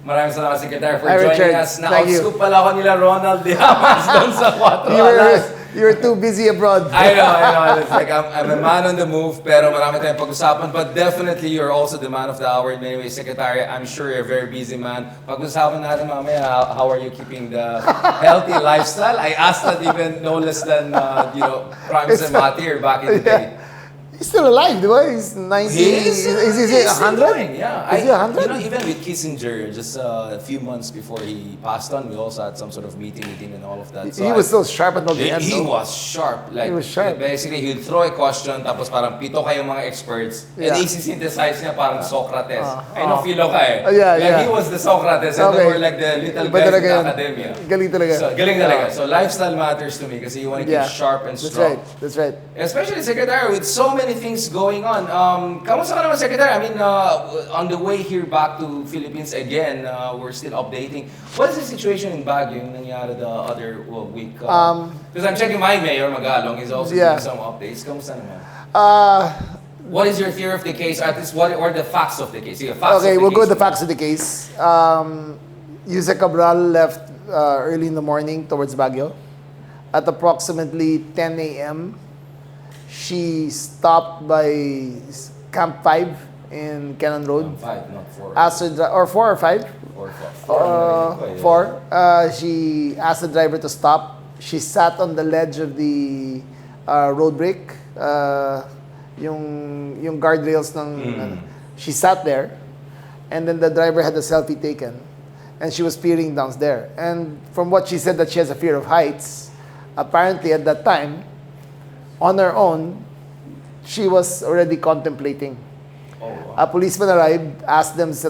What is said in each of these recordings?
Maraming salamat, Secretary, for Hi, joining Richard. us. Thank you. Na-outscoop pala ako nila Ronald Diamas doon sa 4 alas. You were too busy abroad. I know. It's like I'm a man on the move, pero marami tayong pag-usapan. But definitely, you're also the man of the hour in many ways, Secretary. I'm sure you're a very busy man. Pag-usapan natin mamaya, how are you keeping the healthy lifestyle? I asked that even no less than, Primes and Mati here back in the day. He's still alive, di ba? He's 90. Is he 100? Yeah. Is he 100? Even with Kissinger, just a few months before he passed on, we also had some sort of meeting with him and all of that. So He was still sharp until the end. He though. was sharp. Like, He was sharp. Basically, he'd throw a question, tapos parang pito kayong mga experts, and Yeah. isi-synthesize niya parang Socrates. I know, Philo ka eh. Yeah. He was the Socrates, and Okay. they were like the little Iba guys in talaga the yun. academia. Galing talaga. So, galing talaga. So, lifestyle matters to me kasi you want to keep Yeah. sharp and That's strong. right. That's right. Especially, Secretary, with so many things going on. Kamusta ka naman, Secretary? I mean, on the way here back to Philippines again, we're still updating. What is the situation in Baguio yung nangyari the other week? Because I'm checking my mayor, Magalong, is also Yeah. giving some updates. Kamusta naman? Uh, What is your theory of the case? At least, what are the facts of the case? Sige, facts okay, of the we'll go case. with the facts of the case. Yusek Cabral left early in the morning towards Baguio. At approximately 10 a.m., she stopped by Camp 5 in Cannon Road. 5, not 4. Asked her, or 4 or 5? 4. 4. She asked the driver to stop. She sat on the ledge of the road brake, yung guardrails ng. She sat there, and then the driver had a selfie taken, and she was peering down there. And from what she said, that she has a fear of heights. Apparently, at that time, on her own, she was already contemplating. Oh, wow. A policeman arrived,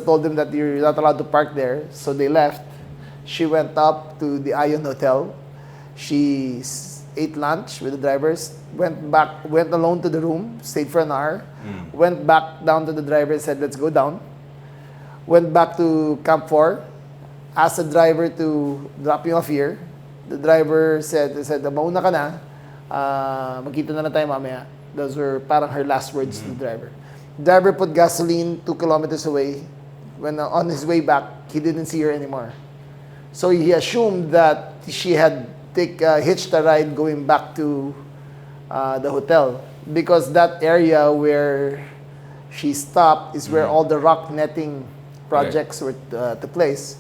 told them that you're not allowed to park there, so they left. She went up to the Ion Hotel. She ate lunch with the drivers, went alone to the room, stayed for an hour, went back down to the driver and said, let's go down. Went back to Camp 4, asked the driver to drop you off here. The driver said, mauna ka na, magkita na lang tayo mamaya. Those were parang her last words to the driver. Driver put gasoline 2 kilometers away. When on his way back, he didn't see her anymore. So he assumed that she had hitched a ride going back to the hotel, because that area where she stopped is where all the rock netting projects were took place.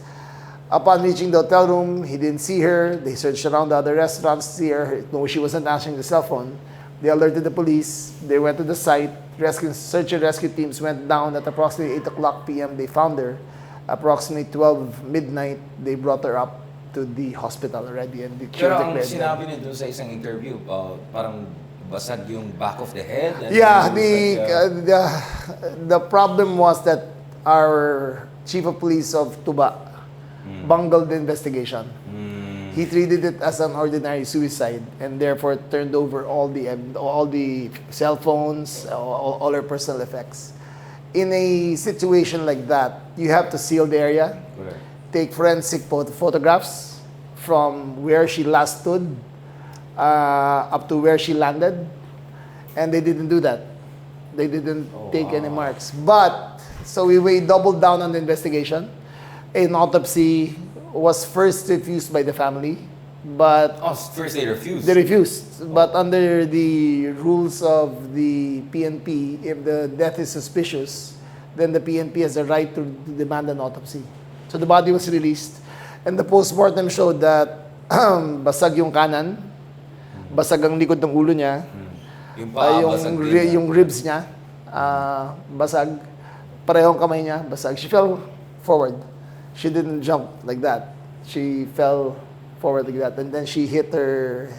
Upon reaching the hotel room, he didn't see her. They searched around the other restaurants to see her. No, she wasn't answering the cell phone. They alerted the police. They went to the site. Search and rescue teams went down at approximately 8 o'clock p.m. They found her. Approximately 12 midnight, they brought her up to the hospital already. And the Pero ang sinabi niya doon sa isang interview, parang basag yung back of the head. And yeah, the problem was that our chief of police of Tuba bungled the investigation. He treated it as an ordinary suicide and therefore turned over all the cell phones, all her personal effects. In a situation like that, you have to seal the area, take forensic photographs from where she last stood up to where she landed, and they didn't do that. They didn't take any marks. But, so we doubled down on the investigation. An autopsy was first refused by the family, but first they refused. They refused, but under the rules of the PNP, if the death is suspicious, then the PNP has the right to demand an autopsy. So the body was released, and the postmortem showed that basag yung kanan, basag ang likod ng ulo niya, yung ribs niya, basag, parehong kamay niya, basag. She fell forward. She didn't jump like that. She fell forward like that. And then she hit her,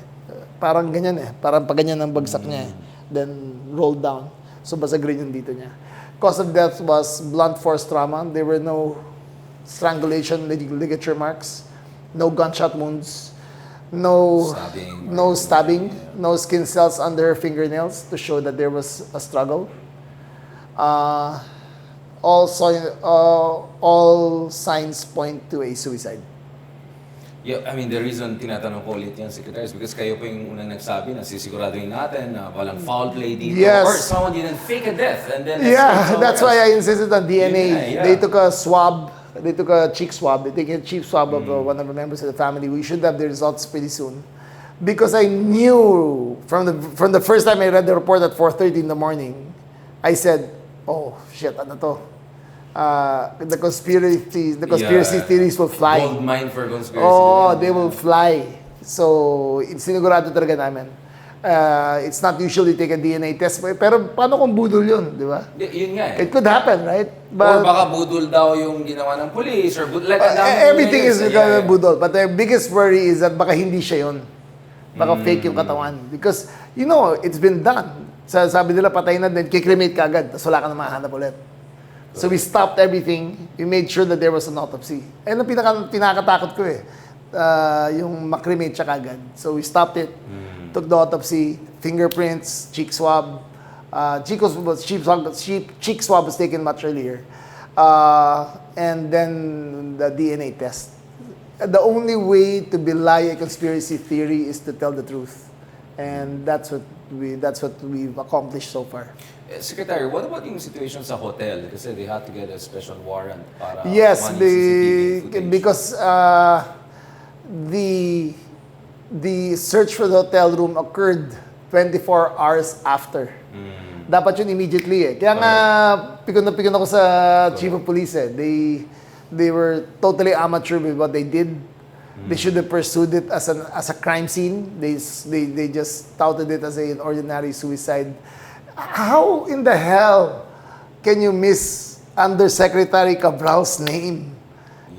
parang ganyan parang paganyan ang bagsak niya then rolled down. So basag rin yung dito niya. Cause of death was blunt force trauma. There were no strangulation, ligature marks, no gunshot wounds, no stabbing, no skin cells under her fingernails to show that there was a struggle. All signs point to a suicide. Yeah, I mean, the reason tinatanong ko ulit yan, Secretary, is because kayo po yung unang nagsabi na sisiguraduhin natin na walang foul play dito. Yes. Or someone didn't fake a death and then That's why I insisted on DNA. Yeah. They took a swab cheek swab. They taken a cheek swab of one of the members of the family. We should have the results pretty soon. Because I knew from the first time I read the report at 4:30 in the morning, I said, "Oh shit, ano to? The conspiracy theories will fly." Gold mine for conspiracy. Oh, they will fly. So, sinigurado talaga namin. It's not usually take a DNA test, pero paano kung budol yun, di ba? Yun nga eh. It could happen, right? Or baka budol daw yung ginawa ng police or like everything is budol. But the biggest worry is that baka hindi siya yun. Baka fake yung katawan. Because, it's been done. Sabi nila, patay na din, kikremate ka agad, tapos wala ka na mahanap ulit. So we stopped everything. We made sure that there was an autopsy. Ayun ang pinakatakot ko eh. Yung makremate siya kagad. So we stopped it. Took the autopsy, fingerprints, cheek swab. Cheek swab was taken much earlier. And then the DNA test. The only way to belie a conspiracy theory is to tell the truth. And that's what we've accomplished so far. Secretary, what about yung situation sa hotel? Kasi they had to get a special warrant para yes, CCTV footage. because the search for the hotel room occurred 24 hours after. Dapat yun immediately eh. Kaya nga, pikon ako sa chief of police eh. They were totally amateur with what they did. They should have pursued it as a crime scene. They just touted it as an ordinary suicide. How in the hell can you miss Undersecretary Cabral's name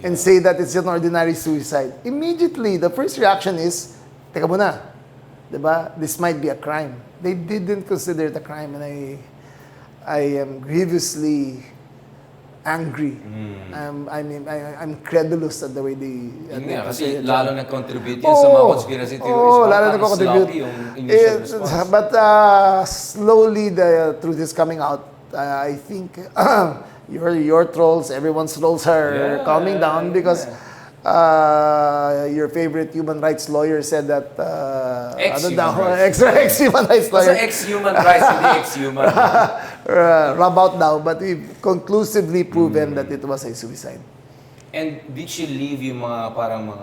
and say that it's an ordinary suicide? Immediately, the first reaction is, teka muna, diba? This might be a crime. They didn't consider it a crime, and I am grievously angry. I'm credulous at the way they... Kasi lalo nag-contribute yun sa mga conspiracy theories. Lalo nag-contribute. Yung initial response. But slowly the truth is coming out. I think your trolls, everyone's trolls are calming down because your favorite human rights lawyer said that ex-human rights lawyer. Basta ex-human rights, hindi ex-human. Rub out now, but we've conclusively proven that it was a suicide. And did she leave yung mga parang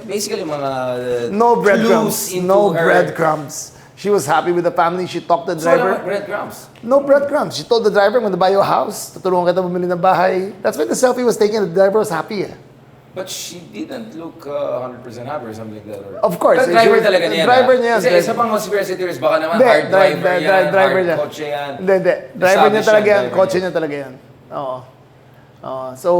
basically mga no breadcrumbs, clues into no her? breadcrumbs. She was happy with the family. She talked to the driver. So breadcrumbs? No breadcrumbs. She told the driver, I'm going to buy you a house. Tutulungan kita bumili ng bahay. That's why the selfie was taken. The driver was happy. But she didn't look 100% happy or something like that. Or... Of course. The driver talaga niya. Driver niya. Kasi isa pang conspiracy theories, baka naman hard driver yan, hard kotse yan. Hindi. Driver niya talaga yan. Kotse niya talaga yan. Oo. So,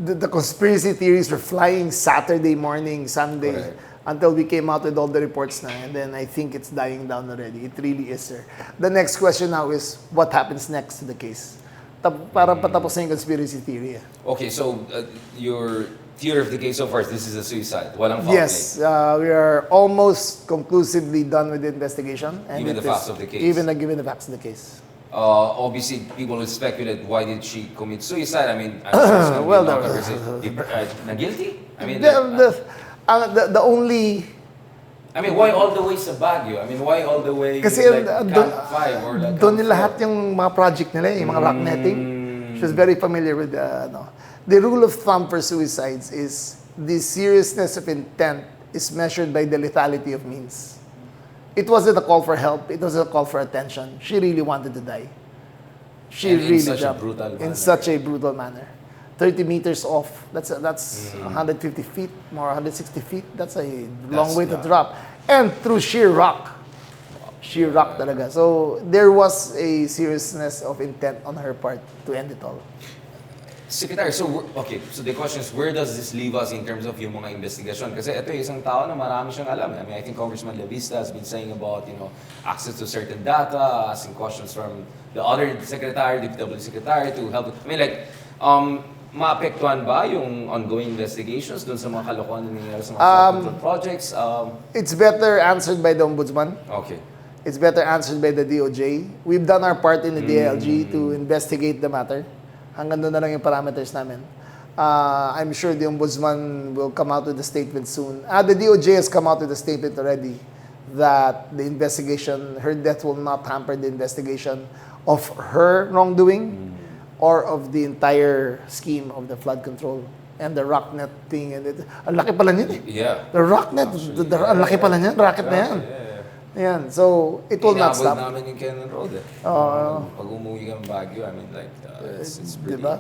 the conspiracy theories were flying Saturday morning, Sunday, until we came out with all the reports na. And then I think it's dying down already. It really is, sir. The next question now is, what happens next to the case? Para patapos na yung conspiracy theory. Okay, so your theory of the case so far is this is a suicide. Walang foul play. Yes, we are almost conclusively done with the investigation. And given the facts of the case. Given the facts of the case. Obviously, people will speculate why did she commit suicide. I mean, I'm sure well, na guilty. I mean, the only. I mean, why all the way sa Baguio? I mean, why all the way kasi like Camp 5 or like doon lahat yung mga project nila, yung mga rock netting. She was very familiar with the rule of thumb for suicides is the seriousness of intent is measured by the lethality of means. It wasn't a call for help. It was a call for attention. She really wanted to die. She really jumped in such a brutal manner. 30 meters off. That's 150 feet, more 160 feet. That's a long way to drop. And through sheer rock. Sheer rock talaga. So there was a seriousness of intent on her part to end it all. Secretary, so the question is, where does this leave us in terms of yung mga investigation? Kasi ito yung isang tao na marami siyang alam. I mean, I think Congressman Lavista has been saying about, access to certain data, asking questions from the other secretary, the DPW secretary to help. I mean, like, maapektuhan ba yung ongoing investigations dun sa mga kalokohan na nangyayari sa mga projects? It's better answered by the Ombudsman. Okay. It's better answered by the DOJ. We've done our part in the DILG to investigate the matter. Hanggang doon na lang yung parameters namin. I'm sure the Ombudsman will come out with a statement soon. The DOJ has come out with a statement already that the investigation, her death will not hamper the investigation of her wrongdoing. or of the entire scheme of the flood control and the rocknet thing. And ang laki pala niyan eh. Yeah. The rocknet, ang laki pala niyan, rocket na yan. Yan. So, it will not stop. Inabot namin yung Cannon Road eh. Pag umuwi kang Baguio, I mean, like, it's pretty... Diba?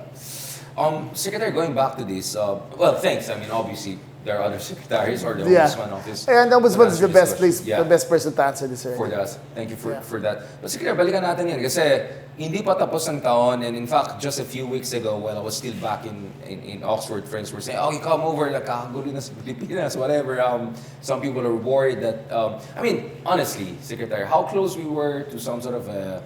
Secretary, going back to this, well, thanks. I mean, obviously, there are other secretaries or the Yeah. Ombudsman Office. And the Ombudsman is the best place, Yeah. the best person to answer this. For that. Thank you for that. But Secretary, balikan natin yan kasi hindi pa tapos ang taon, and in fact, just a few weeks ago, while I was still back in Oxford, friends were saying, you come over, nakakagulo na sa Pilipinas, whatever. Some people are worried that, I mean, honestly, Secretary, how close we were to some sort of a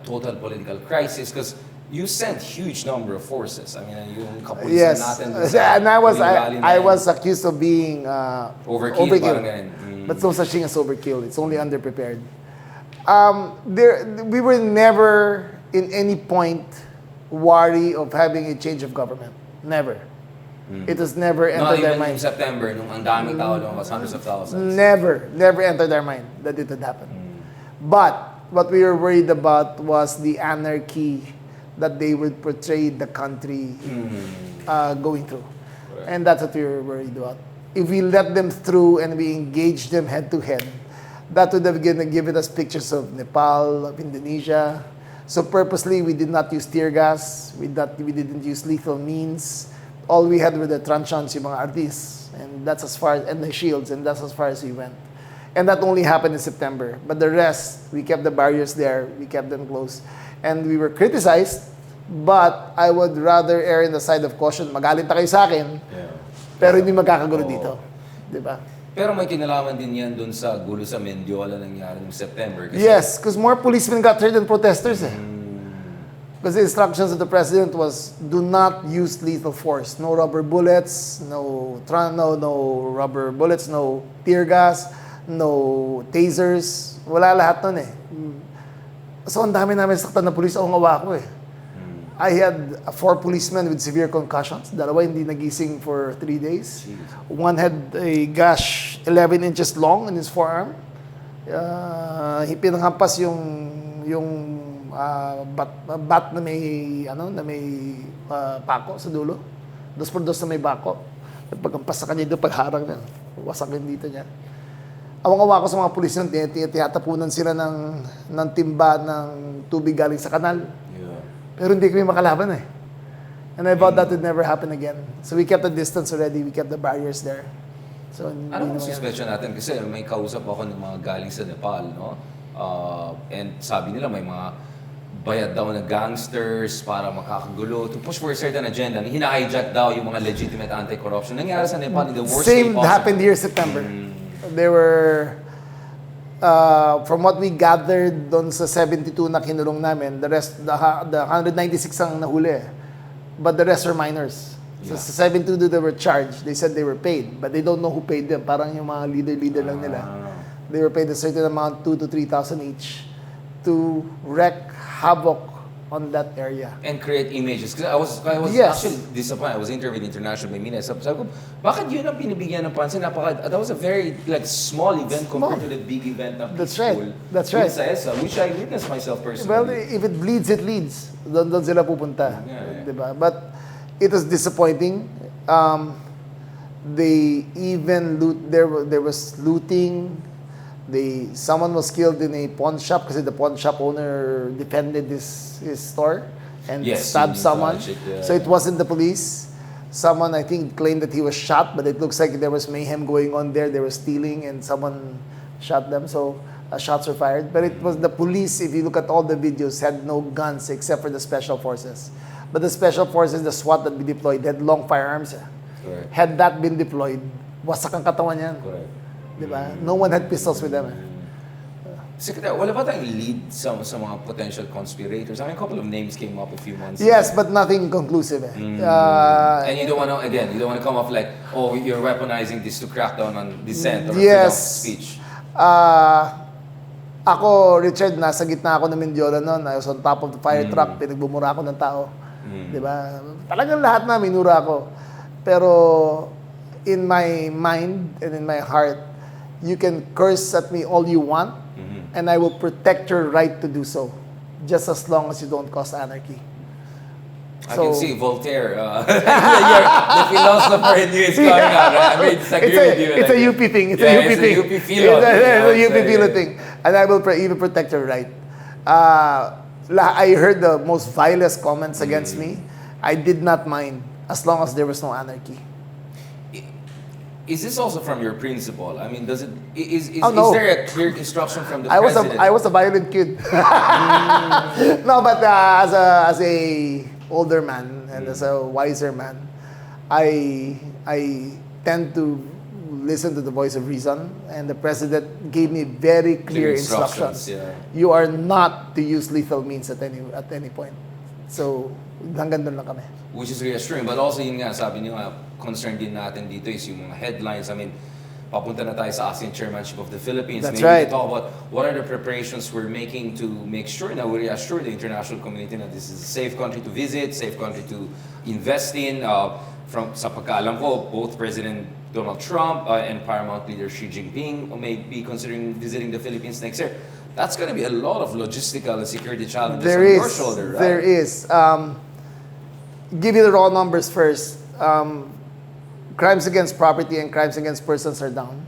total political crisis, because you sent huge number of forces. I mean, yung kapulisan natin. And I was accused of being overkill. But no such thing as overkill. It's only underprepared. We were never in any point worry of having a change of government. Never. It has never entered their mind. Not even in September, nung ang daming tao lumabas, hundreds of thousands. Never entered their mind that it would happen. But what we were worried about was the anarchy that they would portray the country going through. Right. And that's what we were worried about. If we let them through and we engaged them head to head, that would have given us pictures of Nepal, of Indonesia. So purposely, we did not use tear gas. We didn't use lethal means. All we had were the truncheons, yung mga artists, and that's as far, and the shields, and that's as far as we went. And that only happened in September. But the rest, we kept the barriers there. We kept them close. And we were criticized, but I would rather err in the side of caution. Magalit na kayo sa akin, pero hindi magkakagulo dito. Di ba? Pero may kinalaman din yan dun sa gulo sa Mendiola nangyari noong September. Kasi Yes, because more policemen got hurt than protesters eh. Because the instructions of the president was, do not use lethal force. No rubber bullets, no rubber bullets, no tear gas, no tasers. Wala lahat nun eh. So, ang dami namin saktan na pulis. Ang awa ko eh. I had 4 policemen with severe concussions. Dalawa hindi nagising for 3 days. Jeez. One had a gash 11 inches long in his forearm. Pinanghampas yung bat na may pako sa dulo. 2x2 na may bako. Pagkampas sa kanya doon, pagharang niya, wasakin dito niya. Awang-awa ko sa mga pulis nun, tiyatapunan sila ng timba ng tubig galing sa kanal. Yeah. Pero hindi kami makalaban eh. And I thought that would never happen again. So we kept the distance already, we kept the barriers there. So, Ano ang suspicion natin? Kasi may kausap ako ng mga galing sa Nepal, no? And sabi nila may mga bayad daw na gangsters para makakagulo to push for a certain agenda. Hina-hijack daw yung mga legitimate anti-corruption. Nangyari sa Nepal in the worst way same possible. happened here September. There were, from what we gathered doon sa 72 na kinulong namin, the rest, the 196 ang nahuli. But the rest are minors. So sa 72 they were charged. They said they were paid, but they don't know who paid them. Parang yung mga leader lang nila. They were paid a certain amount, 2,000 to 3,000 each, to wreak havoc on that area. And create images. Kasi I was Yes. actually disappointed. I was interviewed internationally by media. Sabi ko, bakit yun ang binibigyan ng pansin? That was a very small event compared to the big event na That's peaceful. right. That's right. Sa ESA, which I witnessed myself personally. Well, if it bleeds, it leads. Doon sila pupunta. Yeah. Diba? But it was disappointing. They even there was looting. Someone was killed in a pawn shop kasi the pawn shop owner defended his store and stabbed someone. So it wasn't the police. Someone, I think, claimed that he was shot, but it looks like there was mayhem going on there. They were stealing and someone shot them. So shots were fired. But it was the police, if you look at all the videos, had no guns except for the special forces. But the special forces, the SWAT that we deployed, had long firearms. Correct. Had that been deployed, wasak ang katawan yan. Correct. Diba? No one had pistols with them. Secretary, wala ba tayong lead sa mga potential conspirators? I mean, a couple of names came up a few months Yes, ago. but nothing conclusive. And you don't want to come off like, you're weaponizing this to crack down on dissent or freedom of speech. Ako, Richard, nasa gitna ako ng Mendiola noon. I was on top of the fire truck, pinagbumura ako ng tao. Diba? Talagang lahat na minura ako. Pero in my mind and in my heart, you can curse at me all you want, and I will protect your right to do so. just as long as you don't cause anarchy. I can see Voltaire, the philosopher in you is coming out. Right? I may disagree with you. It's a UP thing. It's a UP thing. It's a UP philo. It's a UP philo thing. And I will even protect your right. I heard the most vilest comments against me. I did not mind as long as there was no anarchy. Is this also from your principal? I mean, is no. there a clear instruction from the I president? was a violent kid. No, but as a older man and as a wiser man, I tend to listen to the voice of reason, and the president gave me very clear instructions. Yeah. You are not to use lethal means at any point. So hanggang doon lang kami. Which is reassuring, but also yun nga, sabi niyo nga, concern din natin dito is yung mga headlines. I mean, papunta na tayo sa ASEAN chairmanship of the Philippines. That's Maybe right. to talk about what are the preparations we're making to make sure na we reassure the international community that this is a safe country to visit, safe country to invest in. Sa pagkaalam ko, both President Donald Trump and Paramount leader Xi Jinping may be considering visiting the Philippines next year. That's going to be a lot of logistical and security challenges on your shoulder, right? There is. Give you the raw numbers first. Crimes against property and crimes against persons are down.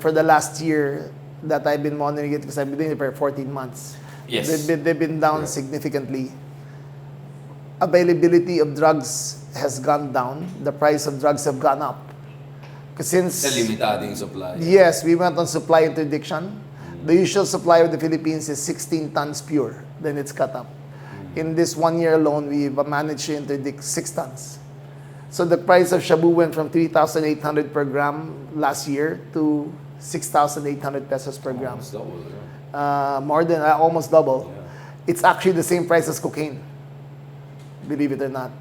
For the last year that I've been monitoring it, because I've been doing it for 14 months. Yes. They've been down significantly. Availability of drugs has gone down. The price of drugs have gone up. Since limitado yung supply. Yes, we went on supply interdiction. The usual supply of the Philippines is 16 tons pure. Then it's cut up. In this 1 year alone, we've managed to interdict 6 tons. So the price of shabu went from 3,800 per gram last year to 6,800 pesos per gram. Almost double, yeah. More than almost double. Yeah. It's actually the same price as cocaine. Believe it or not.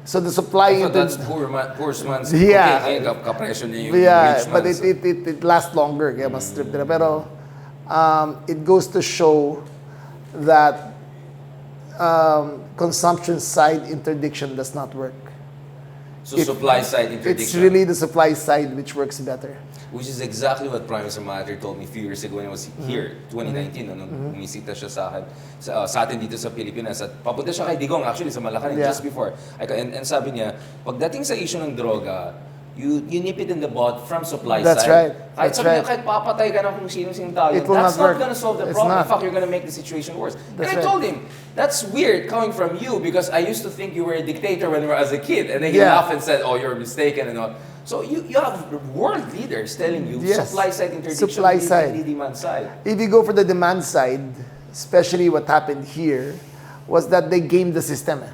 So the supply I thought that's poor man's Yeah. cocaine. Kapresyo niya yung Yeah, rich but man's. it lasts longer. Kaya mas strip nila. Pero it goes to show that consumption side interdiction does not work. So supply side interdiction. It's really the supply side which works better. Which is exactly what Prime Minister Mahathir told me a few years ago when I was here, 2019, nung bumisita siya sa akin, sa atin dito sa Pilipinas. At papunta siya kay Digong, actually, sa Malacanang, just before. And sabi niya, pagdating sa issue ng droga, you nip it in the bud from supply That's side. right. Kahit That's sabi niya, right. kahit papatay ka na kung sino-sino tao, It will that's not not work. gonna solve the It's problem. not. In fact, you're gonna make the situation worse. That's and I right. told him, that's weird coming from you because I used to think you were a dictator when we were as a kid. And then he laughed and said, oh, you're mistaken and all. So you have world leaders telling you supply side interdiction, Supply side. hindi demand side. If you go for the demand side, especially what happened here, was that they gamed the system.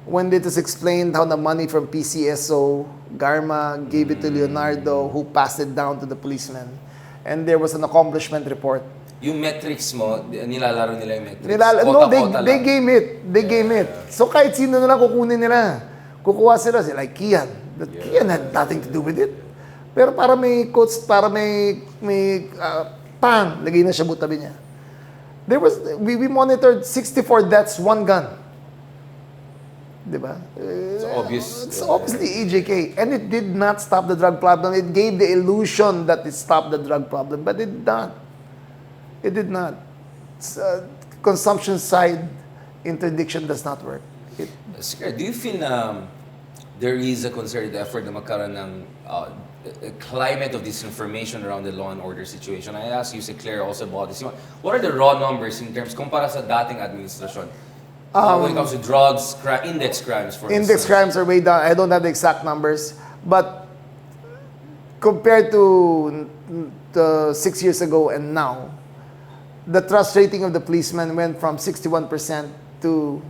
When it was explained how the money from PCSO, Garma gave it to Leonardo, who passed it down to the policeman. And there was an accomplishment report. Yung metrics mo, nilalaro nila yung metrics. No, Kota-kota they lang. game it. They game it. So kahit sino na lang kukunin nila. Kukuha sila like Kian. But Kian had nothing to do with it. Pero para may quotes, para may pang, lagay na siya butabi niya. We monitored 64 deaths, one gun. Diba? It's obvious. It's obviously EJK. And it did not stop the drug problem. It gave the illusion that it stopped the drug problem, but it did not. It did not. Consumption side interdiction does not work. Do you feel there is a concerted effort na magkaroon ng a climate of disinformation around the law and order situation? I asked you, si Claire, also about this. What are the raw numbers in terms, kumpara sa dating administrasyon? When it comes to drugs, index crimes, for index instance. crimes are way down. I don't have the exact numbers, but compared to 6 years ago and now, the trust rating of the policemen went from 61% to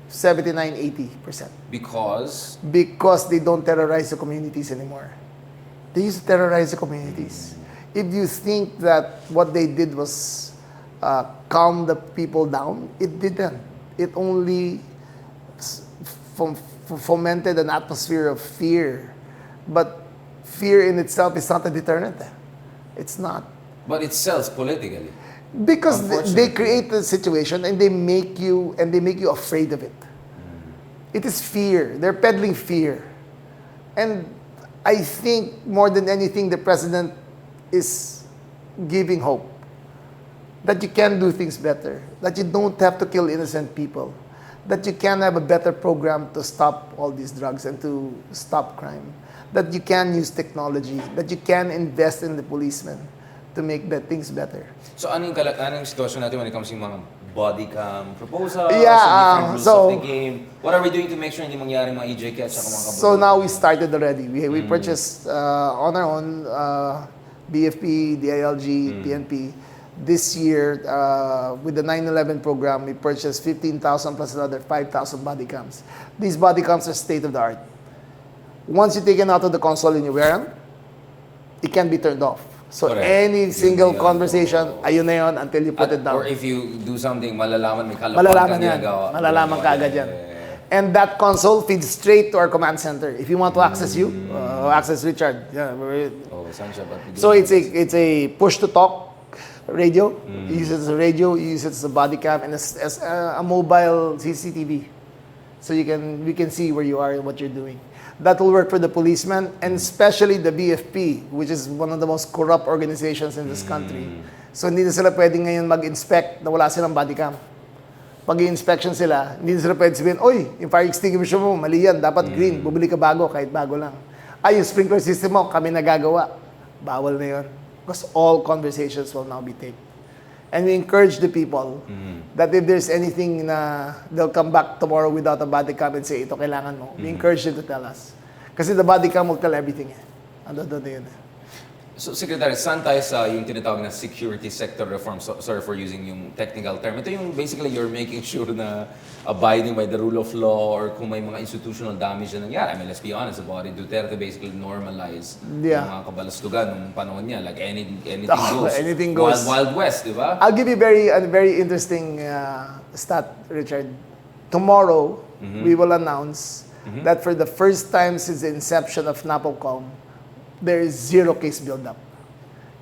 79-80%. Because they don't terrorize the communities anymore. They used to terrorize the communities. If you think that what they did was calm the people down, it didn't. It only fomented an atmosphere of fear. But fear in itself is not a deterrent. It's not. But it sells politically. Because they create a situation and they make you afraid of it. It is fear. They're peddling fear. And I think more than anything, the president is giving hope. that you can do things better, that you don't have to kill innocent people, that you can have a better program to stop all these drugs and to stop crime, that you can use technology, that you can invest in the policemen to make things better. So ano yung sitwasyon natin when it comes to mga body cam proposals, Yeah, different rules so- of the game? What are we doing to make sure hindi mangyari mga EJ catch sa mga kabutong? So now we started already. We purchased on our own BFP, DILG, PNP. This year, with the 9/11 program, we purchased 15,000 plus another 5,000 body cams. These body cams are state of the art. Once you take it out of the console and you wear them, it can be turned off. So Correct. any single conversation, ayun na yun until you put it down. Or if you do something, malalaman may kalapan Malalaman kang yan. ginagawa. Malalaman ka agad yan. And that console feeds straight to our command center. If you want to access you, access Richard. Yeah, Oh, saan siya? Ba't so it's a push to talk radio. You use it as a radio, you use it as a body cam, and as a mobile CCTV. So we can see where you are and what you're doing. That will work for the policemen, and especially the BFP, which is one of the most corrupt organizations in this country. So hindi na sila pwedeng ngayon mag-inspect na wala silang body cam. Pag i-inspection sila, hindi na sila pwede sabihin, oy, yung fire extinguisher mo, mali yan, dapat green, bumili ka bago, kahit bago lang. Ay, yung sprinkler system mo, kami nagagawa. Bawal na yun. Because all conversations will now be taped. And we encourage the people that if there's anything na they'll come back tomorrow without a body cam and say, ito kailangan mo. We encourage them to tell us. Kasi the body cam will tell everything. Ano doon na yun. So, Secretary, saan tayo sa yung tinatawag na security sector reform? So, sorry for using yung technical term. Ito yung basically you're making sure na abiding by the rule of law or kung may mga institutional damage na nangyari. I mean, let's be honest about it. Duterte basically normalized yung mga kabalastugan nung panahon niya. Like anything goes. Anything goes. Wild West, di ba? I'll give you a very interesting stat, Richard. Tomorrow, we will announce that for the first time since the inception of NAPOCOM, there is zero case build-up.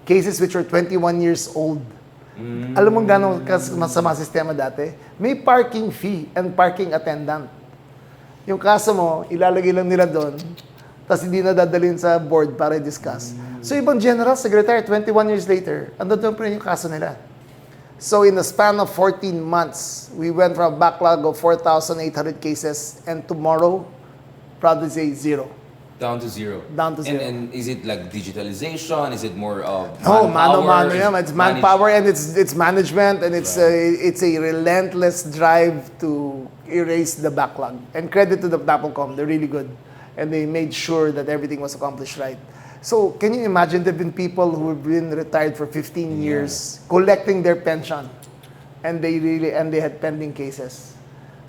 Cases which were 21 years old. Alam mo gano'ng masama sistema dati? May parking fee and parking attendant. Yung kaso mo, ilalagay lang nila doon, tapos hindi na dadalhin sa board para i-discuss. So ibang general secretary, 21 years later, ando doon pa rin yung kaso nila. So in the span of 14 months, we went from a backlog of 4,800 cases, and tomorrow, proud to say zero. Down to zero. Down to zero. And is it like digitalization? Is it more of No, manpower? mano-mano yan. It's manpower and it's management, and it's a relentless drive to erase the backlog. And credit to the NAPOCOM, they're really good. And they made sure that everything was accomplished right. So, can you imagine there have been people who have been retired for 15 years collecting their pension, and they had pending cases.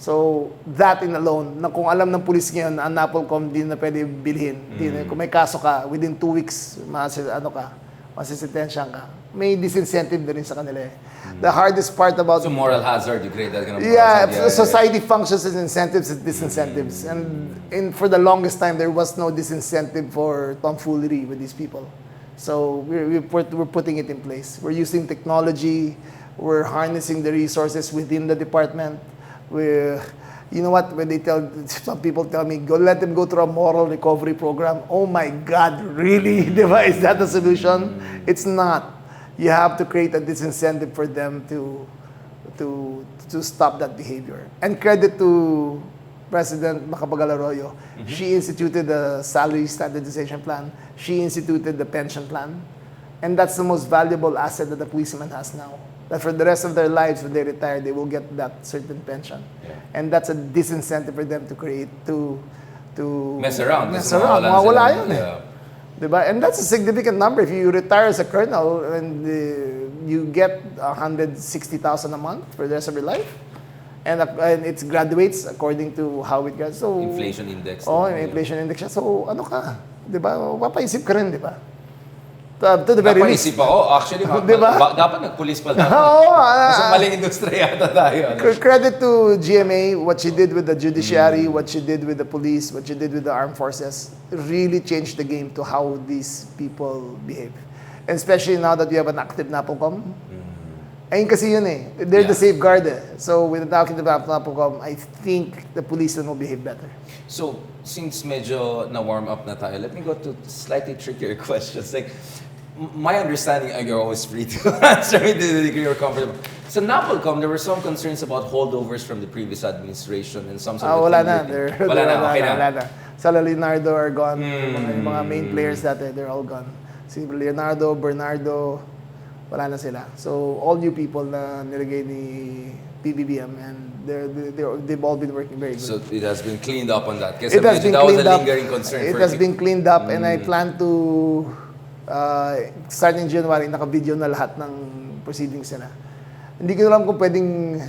So, that in alone, na kung alam ng pulis ngayon, ang NAPOCOM di na pwede bilhin. Kung may kaso ka, within 2 weeks, masisentensyahan ka. May disincentive na rin sa kanila. The hardest part about... So moral hazard, you create that kind of Yeah, moral hazard. society functions as incentives and disincentives. And for the longest time, there was no disincentive for tomfoolery with these people. So we're putting it in place. We're using technology. We're harnessing the resources within the department. You know what? When some people tell me, let them go through a moral recovery program. Oh my God, really? Is that the solution? It's not. You have to create a disincentive for them to stop that behavior. And credit to President Macapagal Arroyo. She instituted the salary standardization plan. She instituted the pension plan. And that's the most valuable asset that the policeman has now. That for the rest of their lives, when they retire, they will get that certain pension. Yeah. And that's a disincentive for them to create, to mess around. Mawawala yun eh. Diba? And that's a significant number. If you retire as a colonel and you get 160,000 a month for the rest of your life, and it graduates according to how it goes. So, inflation index. Oh, inflation index siya. So, ano ka? Diba? Mapaisip ka rin, diba? To the very least. Napaisip ako, actually, diba? Dapat nagpulis pa tayo. Oo. Kasi mali industriya yata tayo. Credit to GMA, what she did with the judiciary, what she did with the police, what she did with the armed forces, really changed the game to how these people behave. And especially now that we have an active NAPOCOM. Ayun kasi yun eh. They're the safeguard eh. So with the active NAPOCOM, I think the policemen will behave better. So, since medyo na-warm up na tayo, let me go to slightly trickier questions. Like, my understanding, you're always free to answer me to the degree you're comfortable. So NAPOLCOM, there were some concerns about holdovers from the previous administration and some sort of Wala na. accumulating- Wala na, okay na. Wala na. Sala Leonardo are gone. Yung mga main players dati, they're all gone. Si Leonardo, Bernardo, wala na sila. So, all new people na nilagay ni PBBM and they've all been working very good. So it has been cleaned up on that. Kasi It has been that was a cleaned up. lingering concern It for has been cleaned up and I plan to starting January, naka-video na lahat ng proceedings nila. Hindi ko alam kung pwedeng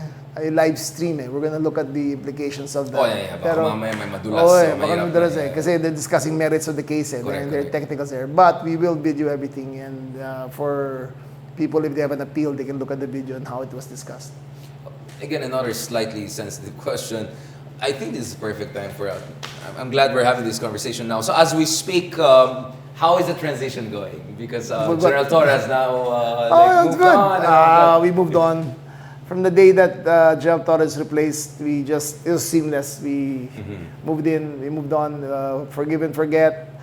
live stream eh. We're gonna look at the implications of that. Oh, yeah. Baka mamaya may madulas. Baka mahirap madulas na, eh. Kasi they're discussing merits of the case eh. Correct, There are correct. technicals there. But we will video everything and for people, if they have an appeal, they can look at the video and how it was discussed. Again, another slightly sensitive question. I think this is the perfect time for I'm glad we're having this conversation now. So as we speak, how is the transition going? Because General Torres now It's moved good. on. We moved on. From the day that General Torres replaced, it was seamless. We moved in, we moved on, forgive and forget.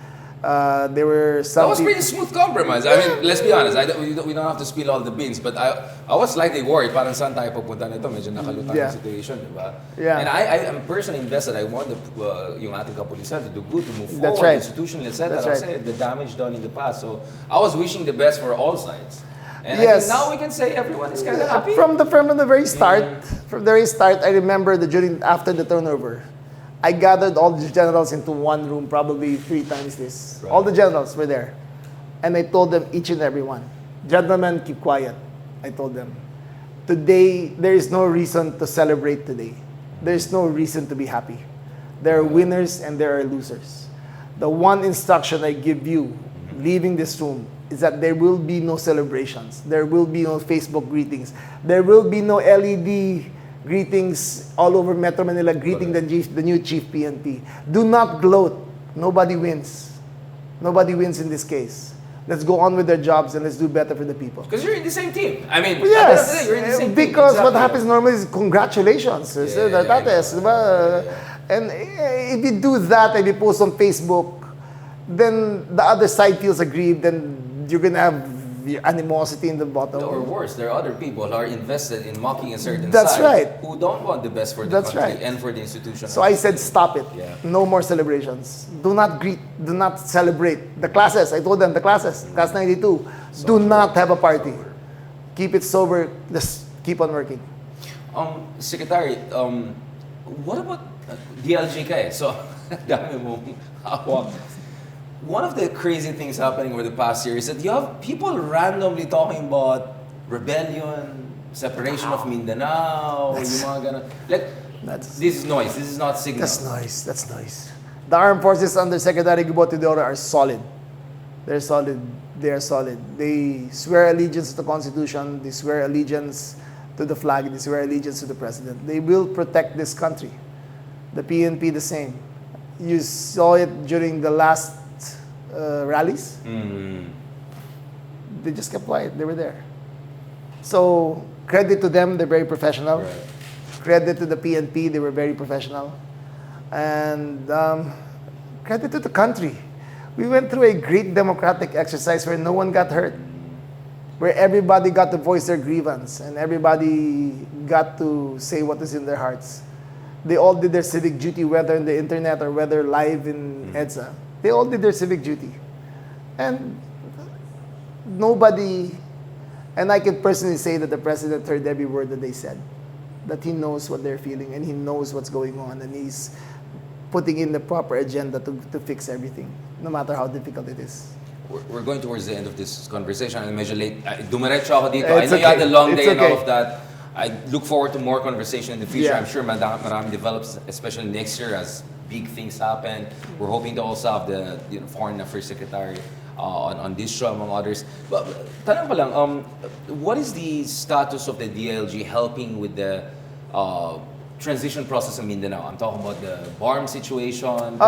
There were some That was pretty smooth compromise. I mean, let's be honest. We don't have to spill all the beans, but I was slightly worried. Parang saan tayo pupunta nito? Medyo nakalutang yung situation, di ba? Yeah. And I am personally invested. I want yung ating kapulisan to do good, to move forward, That's right. institutional, etc. That's right. Kasi the damage done in the past. So I was wishing the best for all sides. And Yes. I think now we can say everyone is kind of happy. From the very start, I remember after the turnover, I gathered all the generals into one room, probably 3 times this. Right. All the generals were there. And I told them, each and every one, gentlemen, keep quiet. I told them, today, there is no reason to celebrate today. There is no reason to be happy. There are winners and there are losers. The one instruction I give you, leaving this room, is that there will be no celebrations. There will be no Facebook greetings. There will be no LED greetings all over Metro Manila greeting the new chief PNP. Do not gloat. Nobody wins. Nobody wins in this case. Let's go on with their jobs and let's do better for the people. Because you're in the same team. I mean, Yes, at the end of the day, you're in the same because team. what Exactly. happens normally is congratulations. And if you do that and you post on Facebook, then the other side feels aggrieved, then you're gonna have the animosity in the bottom. Or worse, there are other people who are invested in mocking a certain That's side right. who don't want the best for the That's country right. and for the institution. So I said, stop it. Yeah. No more celebrations. Do not greet. Do not celebrate. The classes, I told them, the classes, class 92, do not have a party. Keep it sober. Just keep on working. Secretary, what about DLG ka eh? So, dami mo hawak. One of the crazy things happening over the past year is that you have people randomly talking about rebellion, separation of Mindanao, yung mga ganun. Like, this is noise. This is not signal. That's nice. That's nice. The armed forces under Secretary Gubo Teodoro are solid. They're solid. They are solid. They swear allegiance to the Constitution. They swear allegiance to the flag. They swear allegiance to the President. They will protect this country. The PNP the same. You saw it during the last rallies. They just kept quiet. They were there. So credit to them. They're very professional. Right. Credit to the PNP. They were very professional. And credit to the country. We went through a great democratic exercise where no one got hurt, where everybody got to voice their grievance and everybody got to say what is in their hearts. They all did their civic duty, whether in the internet or whether live in EDSA. They all did their civic duty. And nobody, and I can personally say that the President heard every word that they said, that he knows what they're feeling and he knows what's going on and he's putting in the proper agenda to fix everything, no matter how difficult it is. We're going towards the end of this conversation. I'm medyo late. Dumiretso ako dito. I It's know you had a okay. long It's day and all okay. of that. I look forward to more conversation in the future. Yeah. I'm sure marami develops, especially next year as big things happen. We're hoping to also have the Foreign Affairs Secretary on this show, among others. But tanong ko lang, what is the status of the DLG helping with the transition process in Mindanao? I'm talking about the BARM situation.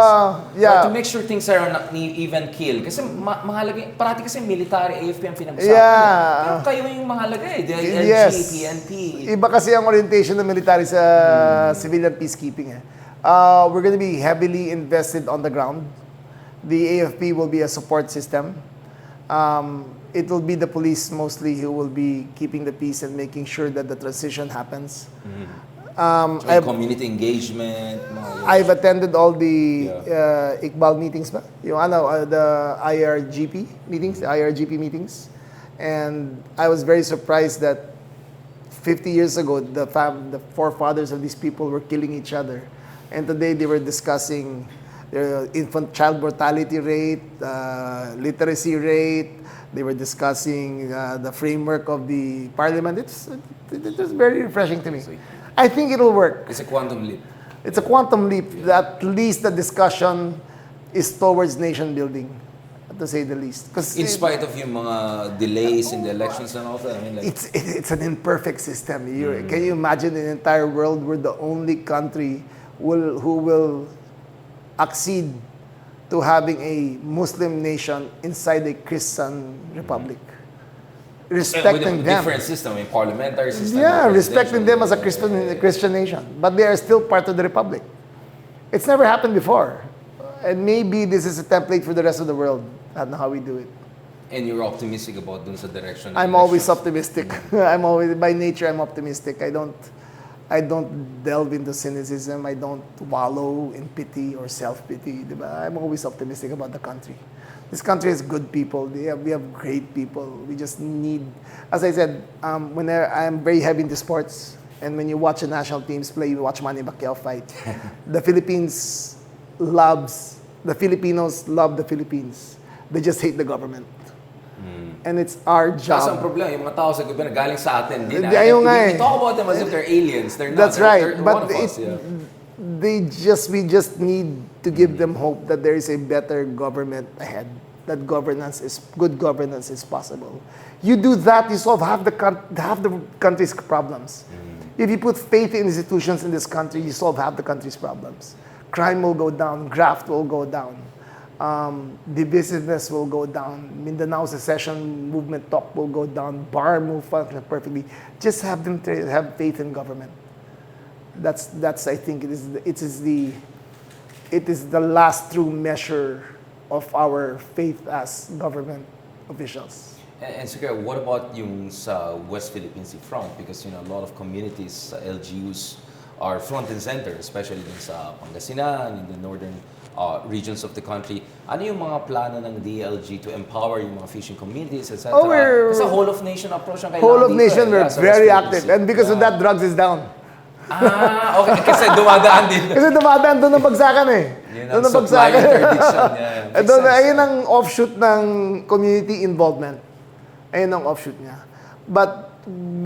Yeah. To make sure things are not even kill. Kasi mahalaga, parati kasi military, AFP ang pinag-usapan. Yeah. Pero kayo yung mahalaga eh. The LG, Yes. PNP. Iba kasi ang orientation ng military sa civilian peacekeeping. We're going to be heavily invested on the ground. The AFP will be a support system. it will be the police mostly who will be keeping the peace and making sure that the transition happens. Community engagement. I've attended all the Iqbal meetings ba? Yung the IRGP meetings. And I was very surprised that 50 years ago, the forefathers of these people were killing each other. And today they were discussing the infant child mortality rate, literacy rate. They were discussing the framework of the parliament. It was very refreshing to me. I think it'll work. It's a quantum leap. It's a quantum leap. At least the discussion is towards nation building, to say the least. In spite of yung mga delays in the elections and all that, I mean, like, it's an imperfect system. Can you imagine an entire world where the only country who will accede to having a Muslim nation inside a Christian republic? Respecting with a them. different system, I mean, parliamentary system. Yeah, respecting them as a Christian nation. But they are still part of the republic. It's never happened before. And maybe this is a template for the rest of the world on how we do it. And you're optimistic about dun sa direction. I'm always optimistic. By nature, I'm optimistic. I don't delve into cynicism. I don't wallow in pity or self-pity. Diba? I'm always optimistic about the country. This country has good people. We have great people. We just need, as I said, I'm very heavy into sports. And when you watch the national teams play, you watch Manny Pacquiao fight. The Filipinos love the Philippines. They just hate the government. And it's our job. Kasi ang problema, yung mga tao sa gobyerno galing sa atin. We talk about them as if they're aliens. They're not. That's right. They're But one of us, we just need to give them hope that there is a better government ahead. That good governance is possible. You do that, you solve half the country's problems. If you put faith in institutions in this country, you solve half the country's problems. Crime will go down, graft will go down, divisiveness will go down, Mindanao secession movement talk will go down, bar move function perfectly. Just have them have faith in government. That's I think it is the last true measure of our faith as government officials. And Secretary, what about yung sa West Philippine Sea front? Because a lot of communities, LGUs, are front and center, especially din sa Pangasinan, in the northern regions of the country. Ano yung mga plano ng DLG to empower yung mga fishing communities, etc.? It's a whole of nation approach ang kailangan Whole of nation, we're very West active. Philippine And because of that, drugs is down. Okay. Kasi dumadaan din. Kasi dumadaan, doon ang bagsakan eh. Doon ang bagsakan. Ayun ang offshoot ng community involvement. Ayun ang offshoot niya. But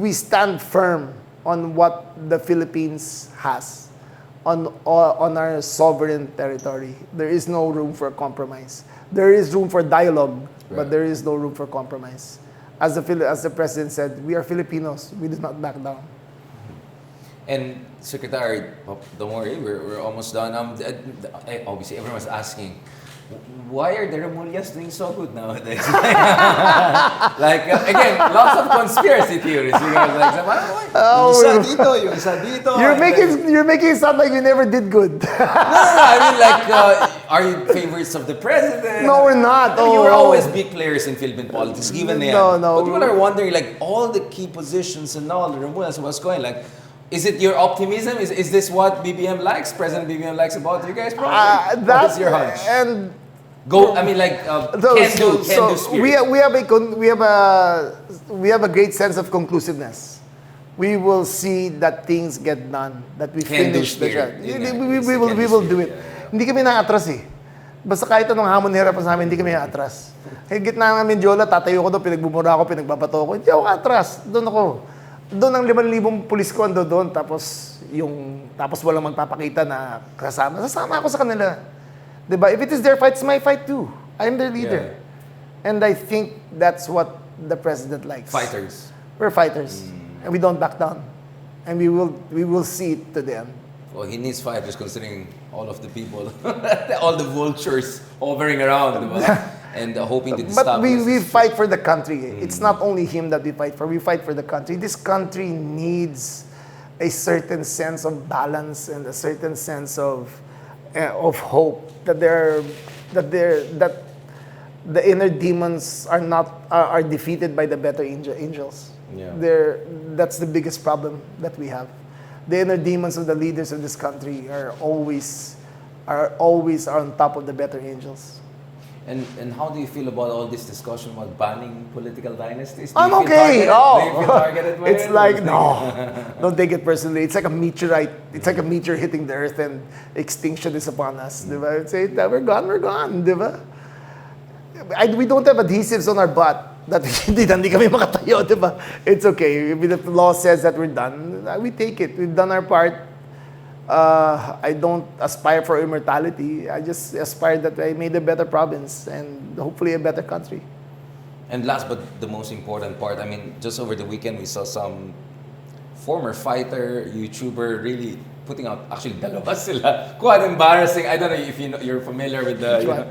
we stand firm on what the Philippines has on our sovereign territory. There is no room for compromise. There is room for dialogue, but there is no room for compromise. As the president said, we are Filipinos. We do not back down. And Secretary, don't worry, we're almost done. Obviously, everyone's asking, why are the Remullas doing so good nowadays? Again, lots of conspiracy theories. Yung isa dito. You're making it sound like we never did good. No, I mean, are you favorites of the president? No, we're not. You were always big players in Philippine politics, given No. But people are wondering, all the key positions and all, the Remullas, what's going, is it your optimism? Is this what BBM likes? President BBM likes about you guys? Probably. That's your hunch. And can do spirit. We have a great sense of conclusiveness. We will see that things get done, that we finish the job. We will do it. Hindi kami naatras eh. Basta kahit anong hamon hirapan sa amin, hindi kami atras. Gitna ng Mindiola, tatayo ko doon, pinagbumura ako, pinagbabato ako. Hindi ako atras. Doon ako. Doon ang 5,000 pulis ko ando doon, tapos walang magpapakita na kasama. Sasama ako sa kanila. Diba? If it is their fight, it's my fight too. I'm their leader. Yeah. And I think that's what the president likes. Fighters. We're fighters. And we don't back down. And we will see it to the end. Well, he needs fighters considering all of the people, all the vultures hovering around, diba? And hoping to stop. But we fight for the country. It's not only him that we fight for. We fight for the country. This country needs a certain sense of balance and a certain sense of hope that the inner demons are defeated by the better angels. Yeah. That's the biggest problem that we have. The inner demons of the leaders of this country are always on top of the better angels. And how do you feel about all this discussion about banning political dynasties? Do I'm you feel okay. targeted? Do you feel targeted by It's it? like, no, don't take it personally. It's like a meteorite. It's like a meteor hitting the earth and extinction is upon us. Diba? I'd say, we're gone. Diba? We don't have adhesives on our butt that hindi kami makatayo. Diba? It's okay. If the law says that we're done, we take it. We've done our part. I don't aspire for immortality. I just aspire that I made a better province and hopefully a better country. And last but the most important part, I mean, just over the weekend we saw some former fighter, YouTuber really putting out, actually dalawa sila. Quite embarrassing. I don't know if you're familiar with the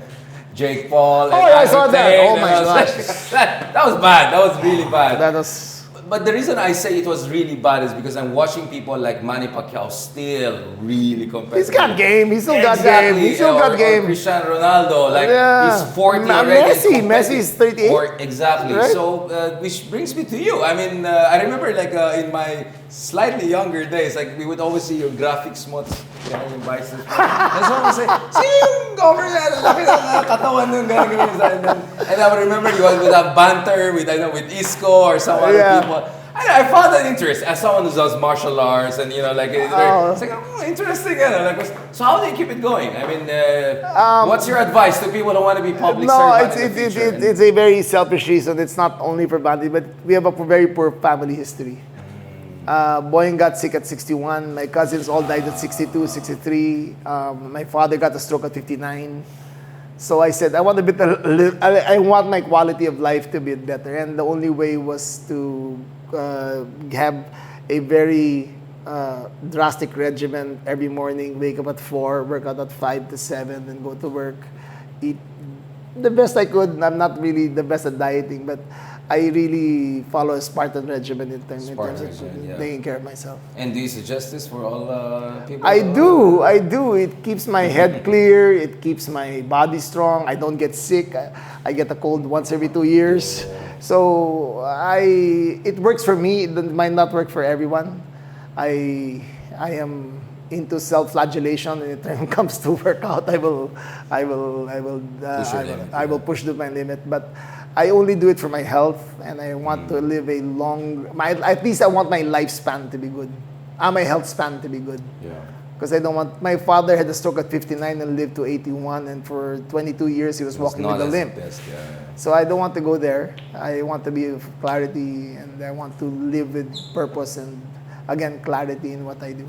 Jake Paul. Oh, and yeah, I saw that. Tate, Oh my gosh. that was bad. That was really bad. That was... But the reason I say it was really bad is because I'm watching people like Manny Pacquiao still really competitive. He's got game. He's still got game. He's still got game. Or Cristiano Ronaldo, like he's 40 already. Messi is 38. Exactly. Right? So, which brings me to you. I mean, I remember like in my slightly younger days, like we would always see your graphics mods, yung biceps. And someone would say, see yung over there, laki ng katawan nung gano'n. And I would remember you would have banter with, I know, with Isco or some other people. I found that interesting as someone who does martial arts and like it's like interesting. Like, so how do you keep it going? I mean, what's your advice to people who want to be public servants? It's a very selfish reason. It's not only for Bandi, but we have a very poor family history. Boying got sick at 61. My cousins all died at 62, 63. My father got a stroke at 59. So I said, I want my quality of life to be better, and the only way was to have a very drastic regimen every morning. Wake up at 4, work out at 5 to 7, then go to work. Eat the best I could. I'm not really the best at dieting, but I really follow a Spartan regimen in terms of taking care of myself. And do you suggest this for all people? I do. It keeps my head clear. It keeps my body strong. I don't get sick. I get a cold once every 2 years. So it works for me. It might not work for everyone. I am into self-flagellation when it comes to workout. I will push to my limit, but I only do it for my health, and I want to live at least I want my lifespan to be good. My health span to be good. Yeah. Because I don't want, my father had a stroke at 59 and lived to 81, and for 22 years he was walking with a limp. So I don't want to go there. I want to be of clarity, and I want to live with purpose and, again, clarity in what I do.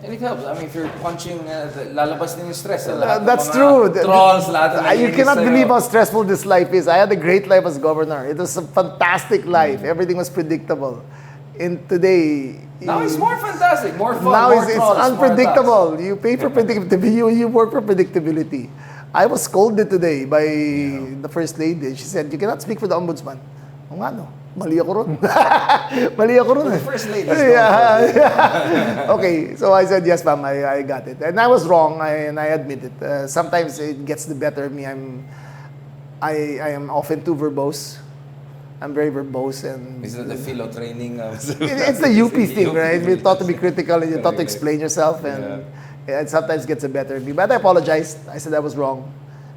And it helps. I mean, if you're punching, lalabas din yung stress. That's true. Trolls, you cannot believe how stressful this life is. I had a great life as governor. It was a fantastic life. Everything was predictable. And today... Now it's more fantastic, more fun, now more it's trolls, unpredictable. You pay for predictability. You work for predictability. I was scolded today by the First Lady. She said, you cannot speak for the Ombudsman. O nga, no? Mali ako ron. Mali ako ron. The First Lady. Okay, so I said, yes, ma'am, I got it. And I was wrong, and I admit it. Sometimes it gets the better of me. I am often too verbose. I'm very verbose. And is that the philo training? It's the UP thing, right? We're taught to be critical, and you're taught to explain yourself, and it sometimes gets the better of me. But I apologized. I said I was wrong,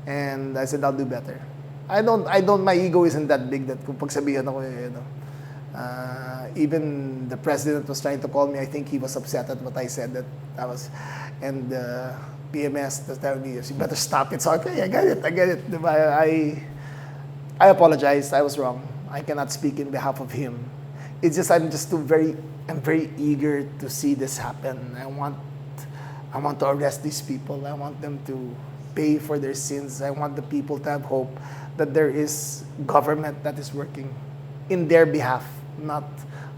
and I said I'll do better. My ego isn't that big that kung pagsabihan ako, even the president was trying to call me. I think he was upset at what I said and PMS was telling me, you better stop it. So, okay, I get it. I apologize. I was wrong. I cannot speak in behalf of him. It's just, I'm very eager to see this happen. I want to arrest these people. I want them to pay for their sins. I want the people to have hope that there is government that is working in their behalf, not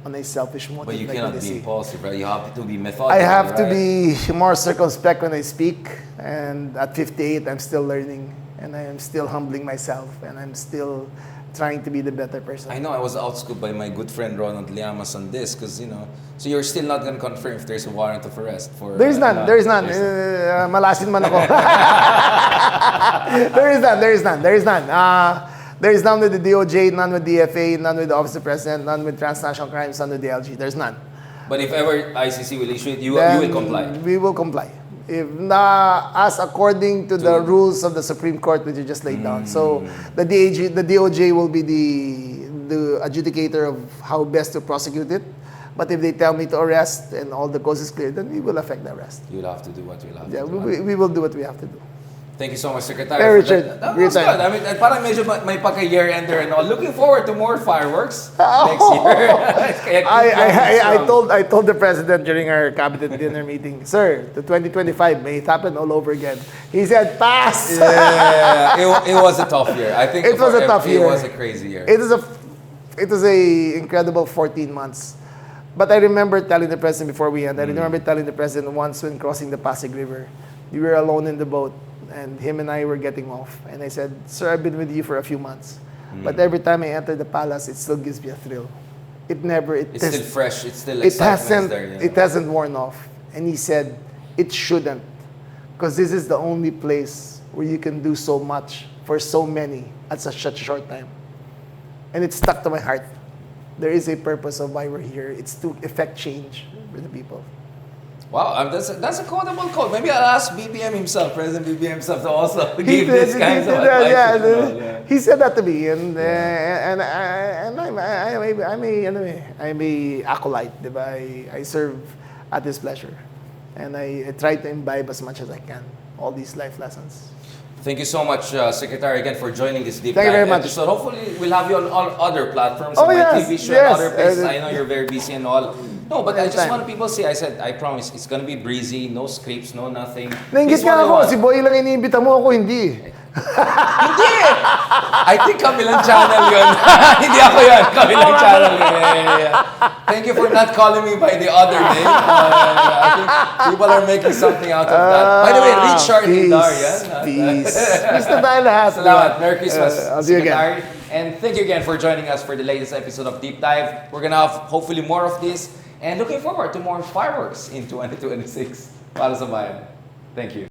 on a selfish motive. But you like cannot be impulsive, right? You have to be methodical. I have to be more circumspect when I speak, and at 58, I'm still learning, and I am still humbling myself, and I'm still trying to be the better person. I know I was outscooped by my good friend Ronald Llamas on this because, so you're still not going to confirm if there's a warrant of arrest for... There's none. There's none. Malasin man ako. There is none. There is none with the DOJ, none with DFA, none with the Office of the President, none with transnational crimes, none with the LG. There's none. But if ever ICC will issue it, you will comply? We will comply. If as according to the rules of the Supreme Court, which you just laid down. So the DOJ will be the adjudicator of how best to prosecute it. But if they tell me to arrest and all the cause is clear, then we will effect the arrest. You'll have to do what you'll have Yeah, to do. we will do what we have to do. Thank you so much, Secretary. Hey, Richard. That was good. I mean, parang medyo may pagka-year-ender and all. Looking forward to more fireworks next year. I told the president during our cabinet dinner meeting, sir, the 2025 may happen all over again. He said, pass. Yeah, it was a tough year. I think it was a tough year. It was a crazy year. It was a incredible 14 months. But I remember telling the president before we end. I remember telling the president once when crossing the Pasig River, we were alone in the boat. And him and I were getting off. And I said, sir, I've been with you for a few months. But every time I enter the palace, it still gives me a thrill. It's still fresh. It's still it excitement it hasn't worn off. And he said, it shouldn't. Because this is the only place where you can do so much for so many at such a short time. And it stuck to my heart. There is a purpose of why we're here. It's to effect change with the people. Wow, that's a quotable quote. Maybe I'll ask BBM himself, President BBM himself, to also give this kind of advice. Yeah. He said that to me, and I'm a acolyte, diba? I serve at his pleasure, and I try to imbibe as much as I can all these life lessons. Thank you so much, Secretary, again for joining this deep Thank you dive very much. episode. Hopefully, we'll have you on all other platforms, Oh, on my yes, TV show, yes. and other places. I know you're very busy and all. No, but I just Anytime. want people to see. I promise, it's gonna be breezy, no scripts, no nothing. Nainggit This nga ako, one-on-one. si Boy lang iniimbita mo, ako hindi. Hindi! I think kabilang channel yun. Hindi ako yun. Kabilang channel yun. Yeah. Thank you for not calling me by the other name. I think people are making something out of that. By the way, Richard Hindar yan. Peace. Peace na tayo lahat. Salamat. Merry Christmas, I'll see you again. Secretary. And thank you again for joining us for the latest episode of Deep Dive. We're gonna have hopefully more of this. And looking forward to more fireworks in 2026 para sa bayan. Thank you.